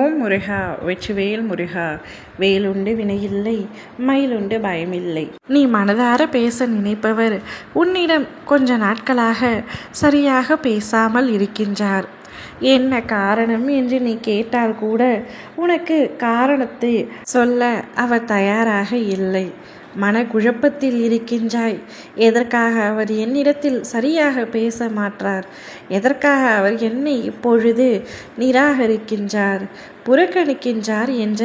ஓம் முருகா வெற்றிவேல் முருகா. வேலுண்டு வினையில்லை, மயிலுண்டு பயமில்லை. நீ மனதார பேச நினைப்பவர் உன்னிடம் கொஞ்ச நாட்களாக சரியாக பேசாமல் இருக்கின்றார். என்ன காரணம் என்று நீ கேட்டால் கூட உனக்கு காரணத்தை சொல்ல அவர் தயாராக இல்லை. மனக்குழப்பத்தில் இருக்கின்றாய். எதற்காக அவர் என்னிடத்தில் சரியாக பேச மாட்டார்? எதற்காக அவர் என்னை இப்பொழுது நிராகரிக்கின்றார், புறக்கணிக்கின்றார் என்ற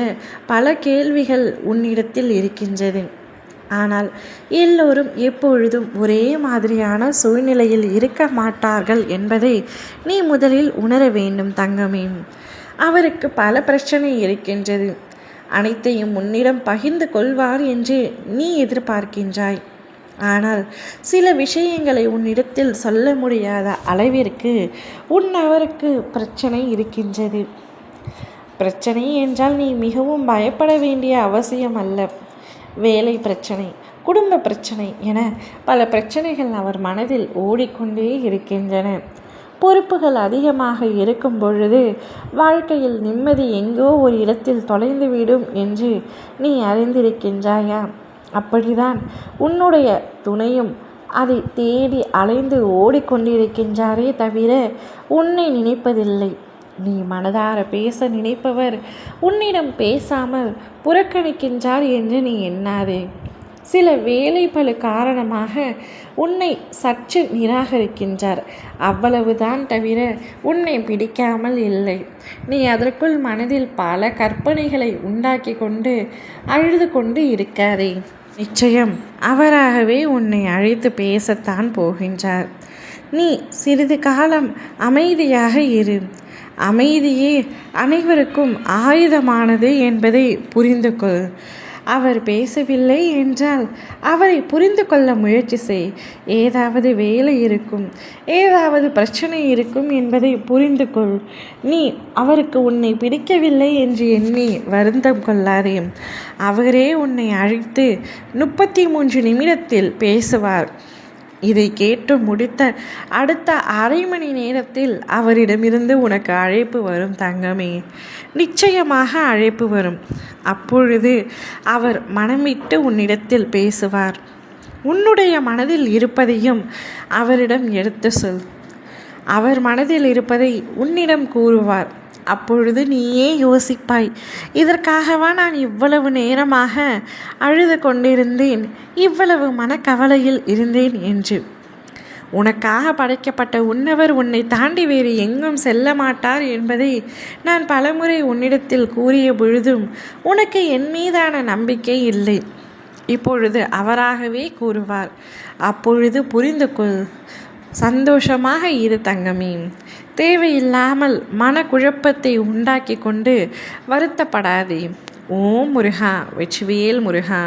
பல கேள்விகள் உன்னிடத்தில் இருக்கின்றது. ஆனால் எல்லோரும் எப்பொழுதும் ஒரே மாதிரியான சூழ்நிலையில் இருக்க மாட்டார்கள் என்பதை நீ முதலில் உணர வேண்டும் தங்கமே. அவருக்கு பல பிரச்சனை இருக்கின்றது. அனைத்தையும் உன்னிடம் பகிர்ந்து கொள்வார் என்று நீ எதிர்பார்க்கின்றாய். ஆனால் சில விஷயங்களை உன்னிடத்தில் சொல்ல முடியாத அளவிற்கு அவருக்கு பிரச்சனை இருக்கின்றது. பிரச்சனை என்றால் நீ மிகவும் பயப்பட வேண்டிய அவசியம் அல்ல. வேலை பிரச்சனை, குடும்ப பிரச்சனை என பல பிரச்சனைகள் அவர் மனதில் ஓடிக்கொண்டே இருக்கின்றன. பொறுப்புகள் அதிகமாக இருக்கும் பொழுது வாழ்க்கையில் நிம்மதி எங்கோ ஒரு இடத்தில் தொலைந்துவிடும் என்று நீ அறிந்திருக்கின்றாயா? அப்படிதான் உன்னுடைய துணையும் அதை தேடி அலைந்து ஓடிக்கொண்டிருக்கின்றாரே தவிர உன்னை நினைப்பதில்லை. நீ மனதார பேச நினைப்பவர் உன்னிடம் பேசாமல் புறக்கணிக்கின்றார் என்று நீ எண்ணாதே. சில வேலைப்பளு காரணமாக உன்னை சற்று நிராகரிக்கின்றார், அவ்வளவுதான் தவிர உன்னை பிடிக்காமல் இல்லை. நீ அதற்குள் மனதில் பல கற்பனைகளை உண்டாக்கி கொண்டு அழுது கொண்டு இருக்காதே. நிச்சயம் அவராகவே உன்னை அழைத்து பேசத்தான் போகின்றார். நீ சிறிது காலம் அமைதியாக இரு. அமைதியே அனைவருக்கும் ஆயுதமானது என்பதை புரிந்து கொள். அவர் பேசவில்லை என்றால் அவரை புரிந்து கொள்ள முயற்சி செய். ஏதாவது வேலை இருக்கும், ஏதாவது பிரச்சனை இருக்கும் என்பதை புரிந்து கொள். நீ அவருக்கு உன்னை பிடிக்கவில்லை என்று எண்ணி வருத்தம் கொள்ளாதே. அவரே உன்னை அழைத்து 33 நிமிடத்தில் பேசுவார். இதை கேட்டு முடித்த அடுத்த அரை மணி நேரத்தில் அவரிடமிருந்து உனக்கு அழைப்பு வரும் தங்கமே. நிச்சயமாக அழைப்பு வரும். அப்பொழுது அவர் மனமிட்டு உன்னிடத்தில் பேசுவார். உன்னுடைய மனதில் இருப்பதையும் அவரிடம் எடுத்து சொல். அவர் மனதில் இருப்பதை உன்னிடம் கூறுவார். அப்பொழுது நீயே யோசிப்பாய், இதற்காகவா நான் இவ்வளவு நேரமாக அழுது கொண்டிருந்தேன், இவ்வளவு மனக்கவலையில் இருந்தேன் என்று. உனக்காக படைக்கப்பட்ட உன்னவர் உன்னை தாண்டி வேறு எங்கும் செல்ல மாட்டார் என்பதை நான் பலமுறை உன்னிடத்தில் கூறிய பொழுதும் உனக்கு என் மீதான நம்பிக்கை இல்லை. இப்பொழுது அவராகவே கூறுவார். அப்பொழுது புரிந்து கொள். சந்தோஷமாக இரு தங்கமே. தேவையில்லாமல் மனக்குழப்பத்தை உண்டாக்கி கொண்டு வருத்தப்படாதே. ஓம் முருகா வெற்றிவேல் முருகா.